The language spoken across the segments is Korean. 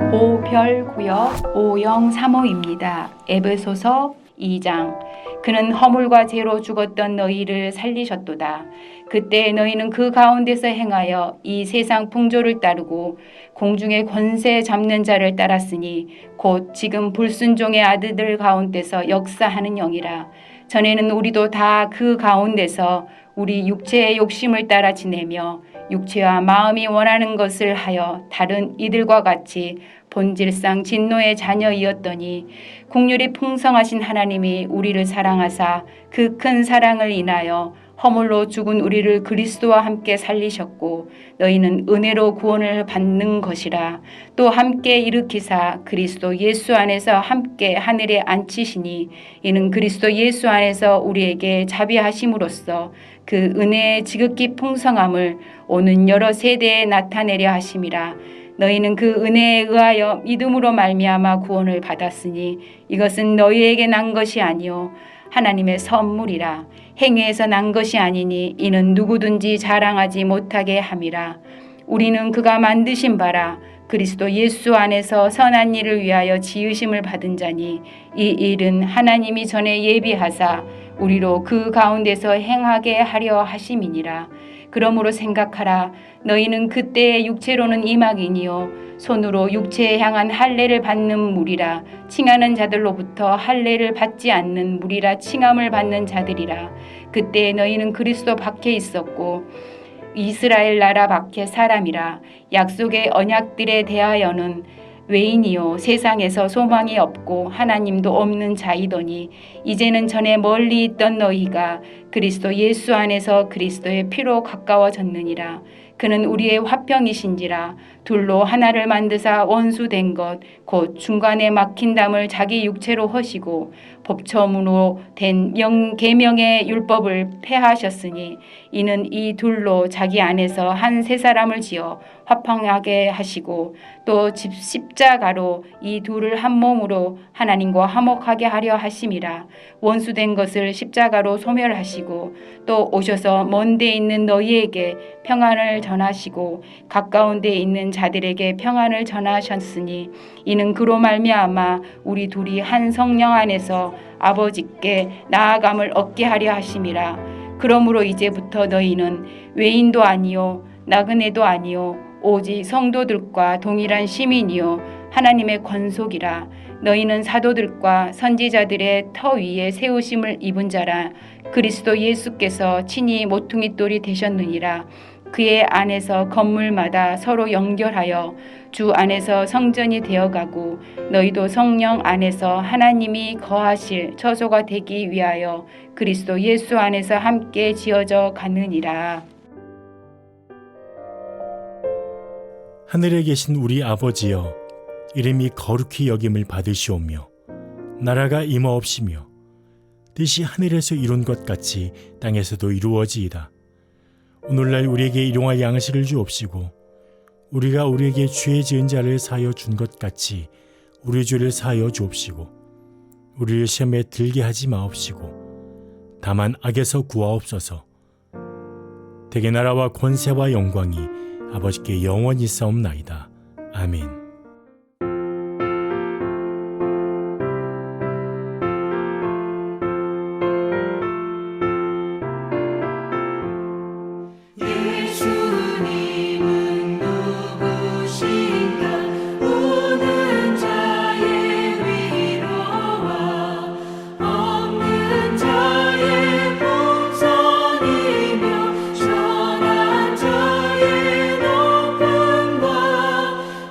오별구역 5035입니다. 에베소서 2장. 그는 허물과 죄로 죽었던 너희를 살리셨도다. 그때 너희는 그 가운데서 행하여 이 세상 풍조를 따르고 공중의 권세 잡는 자를 따랐으니 곧 지금 불순종의 아들들 가운데서 역사하는 영이라. 전에는 우리도 다 그 가운데서 우리 육체의 욕심을 따라 지내며 육체와 마음이 원하는 것을 하여 다른 이들과 같이 본질상 진노의 자녀이었더니 긍휼이 풍성하신 하나님이 우리를 사랑하사 그 큰 사랑을 인하여 허물로 죽은 우리를 그리스도와 함께 살리셨고 너희는 은혜로 구원을 받는 것이라. 또 함께 일으키사 그리스도 예수 안에서 함께 하늘에 앉히시니 이는 그리스도 예수 안에서 우리에게 자비하심으로써 그 은혜의 지극히 풍성함을 오는 여러 세대에 나타내려 하심이라. 너희는 그 은혜에 의하여 믿음으로 말미암아 구원을 받았으니 이것은 너희에게 난 것이 아니요 하나님의 선물이라. 행위에서 난 것이 아니니 이는 누구든지 자랑하지 못하게 함이라. 우리는 그가 만드신 바라 그리스도 예수 안에서 선한 일을 위하여 지으심을 받은 자니 이 일은 하나님이 전에 예비하사 우리로 그 가운데서 행하게 하려 하심이니라. 그러므로 생각하라. 너희는 그때의 육체로는 이막이니요 손으로 육체에 향한 할례를 받는 무리라. 칭하는 자들로부터 할례를 받지 않는 무리라. 칭함을 받는 자들이라. 그때 너희는 그리스도 밖에 있었고 이스라엘 나라 밖에 사람이라. 약속의 언약들에 대하여는 외인이요 세상에서 소망이 없고 하나님도 없는 자이더니 이제는 전에 멀리 있던 너희가 그리스도 예수 안에서 그리스도의 피로 가까워졌느니라. 그는 우리의 화평이신지라. 둘로 하나를 만드사 원수된 것 곧 중간에 막힌 담을 자기 육체로 허시고 법처음으로 된 계명의 율법을 폐하셨으니 이는 이 둘로 자기 안에서 한 세 사람을 지어 화평하게 하시고 또 십자가로 이 둘을 한 몸으로 하나님과 화목하게 하려 하심이라. 원수된 것을 십자가로 소멸하시고 또 오셔서 먼 데 있는 너희에게 평안을 전하시고 가까운 데 있는 자들에게 평안을 전하셨으니 이는 그로 말미암아 우리 둘이 한 성령 안에서 아버지께 나아감을 얻게 하려 하심이라. 그러므로 이제부터 너희는 외인도 아니요 나그네도 아니요 오직 성도들과 동일한 시민이요 하나님의 권속이라. 너희는 사도들과 선지자들의 터 위에 세우심을 입은 자라. 그리스도 예수께서 친히 모퉁이 돌이 되셨느니라. 그의 안에서 건물마다 서로 연결하여 주 안에서 성전이 되어가고 너희도 성령 안에서 하나님이 거하실 처소가 되기 위하여 그리스도 예수 안에서 함께 지어져 가느니라. 하늘에 계신 우리 아버지여, 이름이 거룩히 여김을 받으시오며 나라가 임하옵시며 뜻이 하늘에서 이룬 것 같이 땅에서도 이루어지이다. 오늘날 우리에게 일용할 양식을 주옵시고 우리가 우리에게 죄 지은 자를 사하여 준 것 같이 우리 죄를 사하여 주옵시고 우리를 시험에 들게 하지 마옵시고 다만 악에서 구하옵소서. 대개 나라와 권세와 영광이 아버지께 영원히 있사옵나이다. 아멘.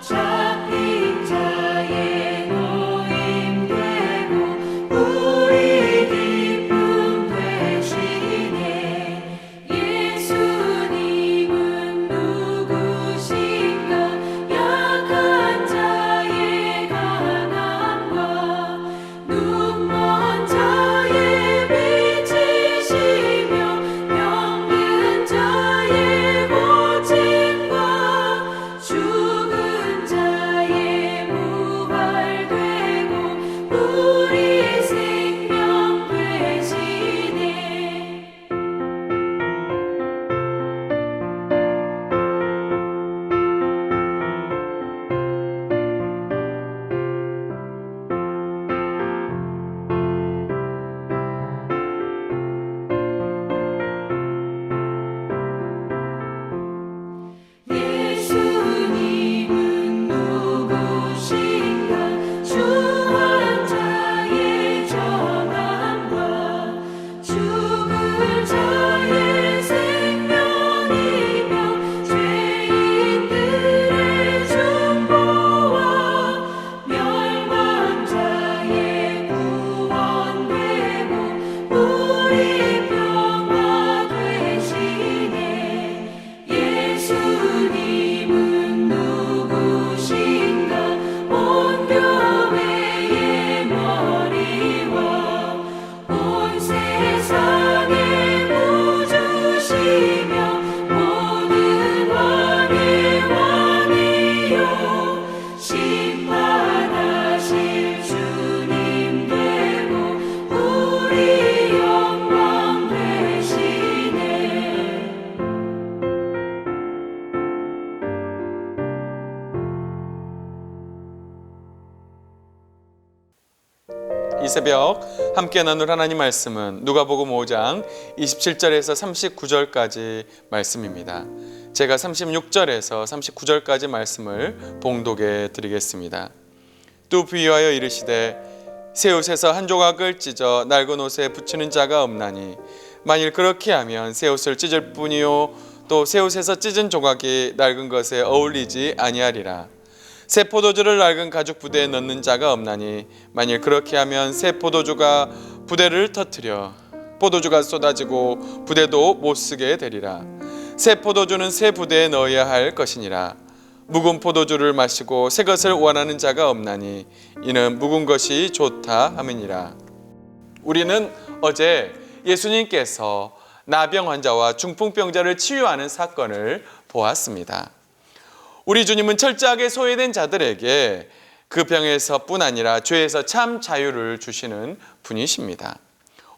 자 이 새벽 함께 나눌 하나님 말씀은 누가복음 5장 27절에서 39절까지 말씀입니다. 제가 36절에서 39절까지 말씀을 봉독해 드리겠습니다. 또 비유하여 이르시되 새 옷에서 한 조각을 찢어 낡은 옷에 붙이는 자가 없나니 만일 그렇게 하면 새 옷을 찢을 뿐이요 또 새 옷에서 찢은 조각이 낡은 것에 어울리지 아니하리라. 새 포도주를 낡은 가죽 부대에 넣는 자가 없나니 만일 그렇게 하면 새 포도주가 부대를 터뜨려 포도주가 쏟아지고 부대도 못 쓰게 되리라. 새 포도주는 새 부대에 넣어야 할 것이니라. 묵은 포도주를 마시고 새 것을 원하는 자가 없나니 이는 묵은 것이 좋다 함이니라. 우리는 어제 예수님께서 나병 환자와 중풍병자를 치유하는 사건을 보았습니다. 우리 주님은 철저하게 소외된 자들에게 그 병에서뿐 아니라 죄에서 참 자유를 주시는 분이십니다.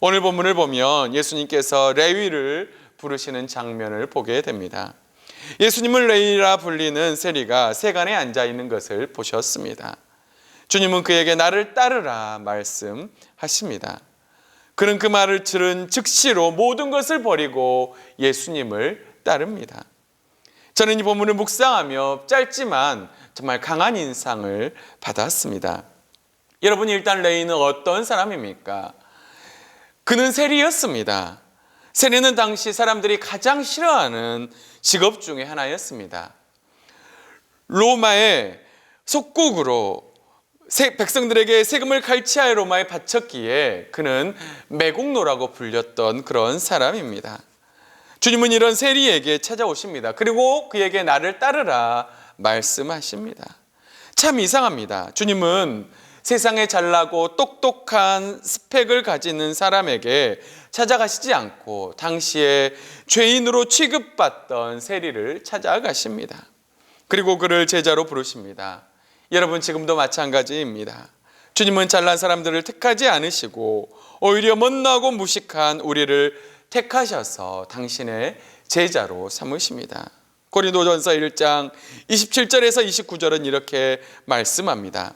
오늘 본문을 보면 예수님께서 레위를 부르시는 장면을 보게 됩니다. 예수님은 레위라 불리는 세리가 세간에 앉아 있는 것을 보셨습니다. 주님은 그에게 나를 따르라 말씀하십니다. 그는 그 말을 들은 즉시로 모든 것을 버리고 예수님을 따릅니다. 저는 이 본문을 묵상하며 짧지만 정말 강한 인상을 받았습니다. 여러분, 일단 레위는 어떤 사람입니까? 그는 세리였습니다. 세리는 당시 사람들이 가장 싫어하는 직업 중에 하나였습니다. 로마의 속국으로 백성들에게 세금을 갈취하여 로마에 바쳤기에 그는 매국노라고 불렸던 그런 사람입니다. 주님은 이런 세리에게 찾아오십니다. 그리고 그에게 나를 따르라 말씀하십니다. 참 이상합니다. 주님은 세상에 잘나고 똑똑한 스펙을 가지는 사람에게 찾아가시지 않고 당시에 죄인으로 취급받던 세리를 찾아가십니다. 그리고 그를 제자로 부르십니다. 여러분, 지금도 마찬가지입니다. 주님은 잘난 사람들을 택하지 않으시고 오히려 못나고 무식한 우리를 택하셔서 당신의 제자로 삼으십니다. 고린도전서 1장 27절에서 29절은 이렇게 말씀합니다.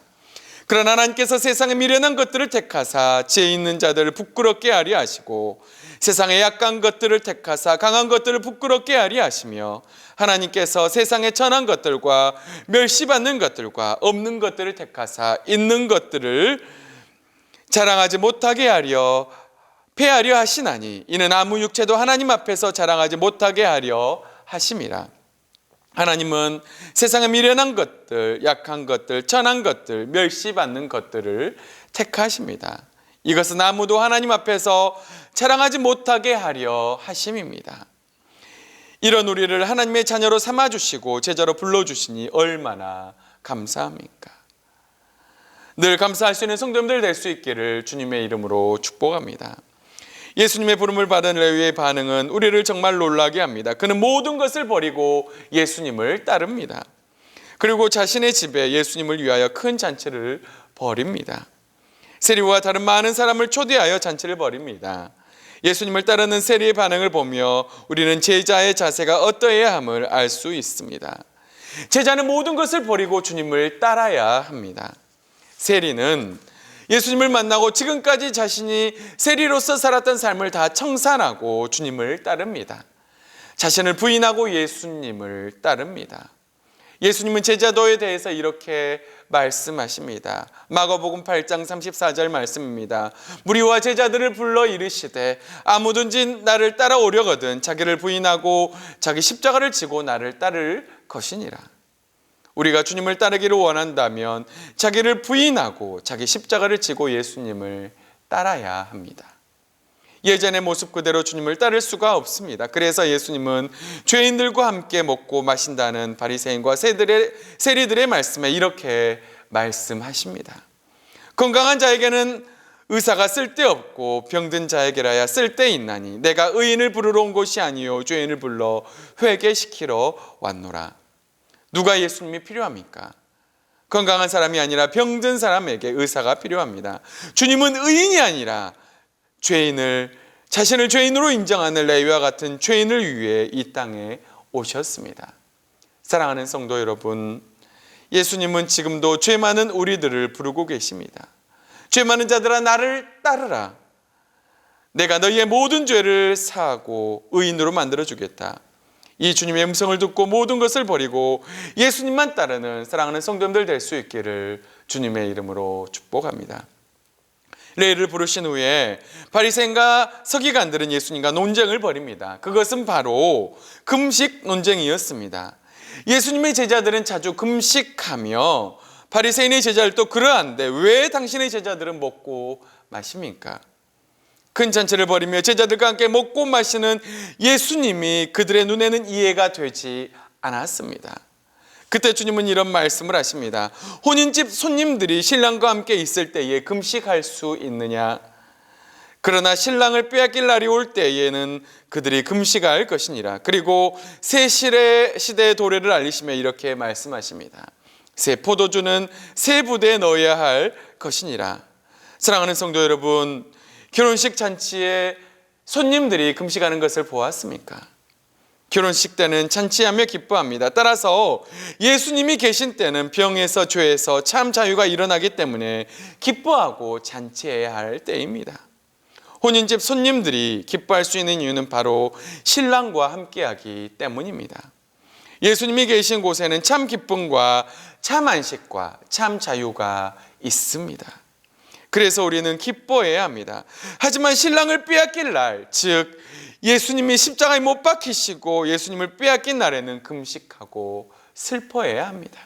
그러나 하나님께서 세상에 미련한 것들을 택하사 지혜 있는 자들을 부끄럽게 하려 하시고 세상의 약한 것들을 택하사 강한 것들을 부끄럽게 하려 하시며 하나님께서 세상의 천한 것들과 멸시받는 것들과 없는 것들을 택하사 있는 것들을 자랑하지 못하게 하려 패하려 하시나니 이는 아무 육체도 하나님 앞에서 자랑하지 못하게 하려 하심이라. 하나님은 세상의 미련한 것들, 약한 것들, 천한 것들, 멸시받는 것들을 택하십니다. 이것은 아무도 하나님 앞에서 자랑하지 못하게 하려 하심입니다. 이런 우리를 하나님의 자녀로 삼아주시고 제자로 불러주시니 얼마나 감사합니까? 늘 감사할 수 있는 성도님들 될 수 있기를 주님의 이름으로 축복합니다. 예수님의 부름을 받은 레위의 반응은 우리를 정말 놀라게 합니다. 그는 모든 것을 버리고 예수님을 따릅니다. 그리고 자신의 집에 예수님을 위하여 큰 잔치를 벌입니다. 세리와 다른 많은 사람을 초대하여 잔치를 벌입니다. 예수님을 따르는 세리의 반응을 보며 우리는 제자의 자세가 어떠해야 함을 알 수 있습니다. 제자는 모든 것을 버리고 주님을 따라야 합니다. 세리는 예수님을 만나고 지금까지 자신이 세리로서 살았던 삶을 다 청산하고 주님을 따릅니다. 자신을 부인하고 예수님을 따릅니다. 예수님은 제자도에 대해서 이렇게 말씀하십니다. 마가복음 8장 34절 말씀입니다. 무리와 제자들을 불러 이르시되 아무든지 나를 따라오려거든 자기를 부인하고 자기 십자가를 지고 나를 따를 것이니라. 우리가 주님을 따르기를 원한다면 자기를 부인하고 자기 십자가를 지고 예수님을 따라야 합니다. 예전의 모습 그대로 주님을 따를 수가 없습니다. 그래서 예수님은 죄인들과 함께 먹고 마신다는 바리새인과 세리들의 말씀에 이렇게 말씀하십니다. 건강한 자에게는 의사가 쓸데없고 병든 자에게라야 쓸데있나니 내가 의인을 부르러 온 것이 아니요 죄인을 불러 회개시키러 왔노라. 누가 예수님이 필요합니까? 건강한 사람이 아니라 병든 사람에게 의사가 필요합니다. 주님은 의인이 아니라 자신을 죄인으로 인정하는 레위와 같은 죄인을 위해 이 땅에 오셨습니다. 사랑하는 성도 여러분, 예수님은 지금도 죄 많은 우리들을 부르고 계십니다. 죄 많은 자들아 나를 따르라. 내가 너희의 모든 죄를 사하고 의인으로 만들어주겠다. 이 주님의 음성을 듣고 모든 것을 버리고 예수님만 따르는 사랑하는 성도님들 될 수 있기를 주님의 이름으로 축복합니다. 레위를 부르신 후에 바리새인과 서기관들은 예수님과 논쟁을 벌입니다. 그것은 바로 금식 논쟁이었습니다. 예수님의 제자들은 자주 금식하며 바리새인의 제자들도 그러한데 왜 당신의 제자들은 먹고 마십니까? 큰 잔치를 벌이며 제자들과 함께 먹고 마시는 예수님이 그들의 눈에는 이해가 되지 않았습니다. 그때 주님은 이런 말씀을 하십니다. 혼인집 손님들이 신랑과 함께 있을 때에 금식할 수 있느냐? 그러나 신랑을 빼앗길 날이 올 때에는 그들이 금식할 것이니라. 그리고 새 시대의 도래를 알리시며 이렇게 말씀하십니다. 새 포도주는 새 부대에 넣어야 할 것이니라. 사랑하는 성도 여러분, 결혼식 잔치에 손님들이 금식하는 것을 보았습니까? 결혼식 때는 잔치하며 기뻐합니다. 따라서 예수님이 계신 때는 병에서 죄에서 참 자유가 일어나기 때문에 기뻐하고 잔치해야 할 때입니다. 혼인집 손님들이 기뻐할 수 있는 이유는 바로 신랑과 함께하기 때문입니다. 예수님이 계신 곳에는 참 기쁨과 참 안식과 참 자유가 있습니다. 그래서 우리는 기뻐해야 합니다. 하지만 신랑을 빼앗길 날, 즉 예수님이 십자가에 못 박히시고 예수님을 빼앗긴 날에는 금식하고 슬퍼해야 합니다.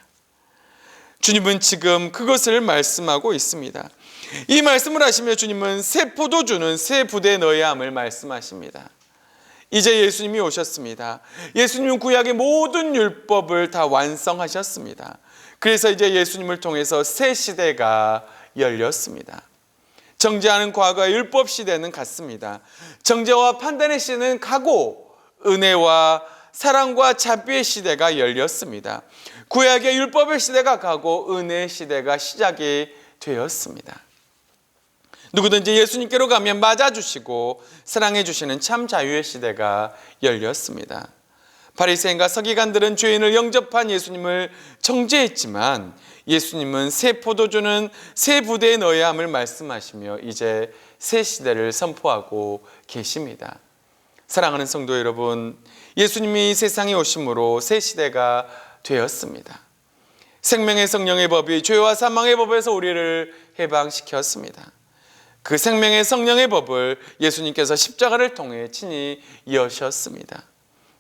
주님은 지금 그것을 말씀하고 있습니다. 이 말씀을 하시며 주님은 새 포도주는 새 부대에 넣어야 함을 말씀하십니다. 이제 예수님이 오셨습니다. 예수님은 구약의 모든 율법을 다 완성하셨습니다. 그래서 이제 예수님을 통해서 새 시대가 열렸습니다. 정죄하는 과거의 율법 시대는 갔습니다. 정죄와 판단의 시대는 가고 은혜와 사랑과 자비의 시대가 열렸습니다. 구약의 율법의 시대가 가고 은혜의 시대가 시작이 되었습니다. 누구든지 예수님께로 가면 맞아주시고 사랑해 주시는 참 자유의 시대가 열렸습니다. 바리새인과 서기관들은 죄인을 영접한 예수님을 정죄했지만 예수님은 새 포도주는 새 부대에 넣어야 함을 말씀하시며 이제 새 시대를 선포하고 계십니다. 사랑하는 성도 여러분, 예수님이 세상에 오심으로 새 시대가 되었습니다. 생명의 성령의 법이 죄와 사망의 법에서 우리를 해방시켰습니다. 그 생명의 성령의 법을 예수님께서 십자가를 통해 친히 이으셨습니다.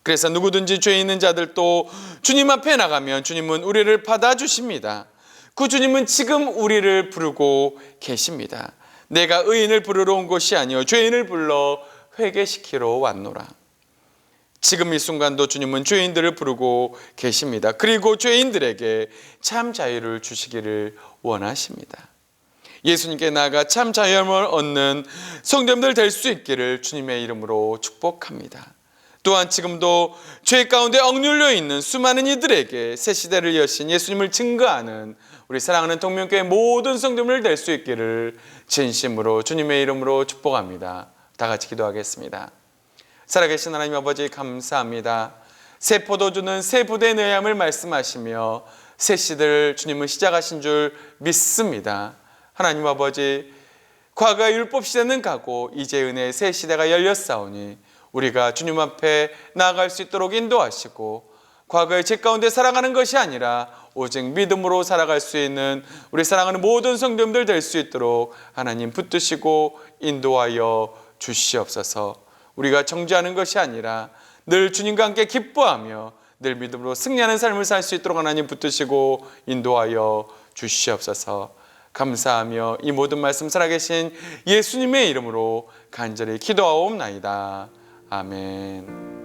그래서 누구든지 죄 있는 자들도 주님 앞에 나가면 주님은 우리를 받아주십니다. 그 주님은 지금 우리를 부르고 계십니다. 내가 의인을 부르러 온 것이 아니요 죄인을 불러 회개시키러 왔노라. 지금 이 순간도 주님은 죄인들을 부르고 계십니다. 그리고 죄인들에게 참 자유를 주시기를 원하십니다. 예수님께 나아가 참 자유함을 얻는 성도님들 될 수 있기를 주님의 이름으로 축복합니다. 또한 지금도 죄 가운데 억눌려 있는 수많은 이들에게 새 시대를 여신 예수님을 증거하는 우리 사랑하는 동명교회 모든 성도님들 될 수 있기를 진심으로 주님의 이름으로 축복합니다. 다 같이 기도하겠습니다. 살아계신 하나님 아버지 감사합니다. 새 포도주는 새 부대에 넣어야 함을 말씀하시며 새 시대를 주님은 시작하신 줄 믿습니다. 하나님 아버지, 과거의 율법 시대는 가고 이제 은혜의 새 시대가 열렸사오니 우리가 주님 앞에 나아갈 수 있도록 인도하시고 과거의 죄 가운데 살아가는 것이 아니라 오직 믿음으로 살아갈 수 있는 우리 사랑하는 모든 성도님들 될 수 있도록 하나님 붙드시고 인도하여 주시옵소서. 우리가 정죄하는 것이 아니라 늘 주님과 함께 기뻐하며 늘 믿음으로 승리하는 삶을 살 수 있도록 하나님 붙드시고 인도하여 주시옵소서. 감사하며 이 모든 말씀 살아계신 예수님의 이름으로 간절히 기도하옵나이다. 아멘.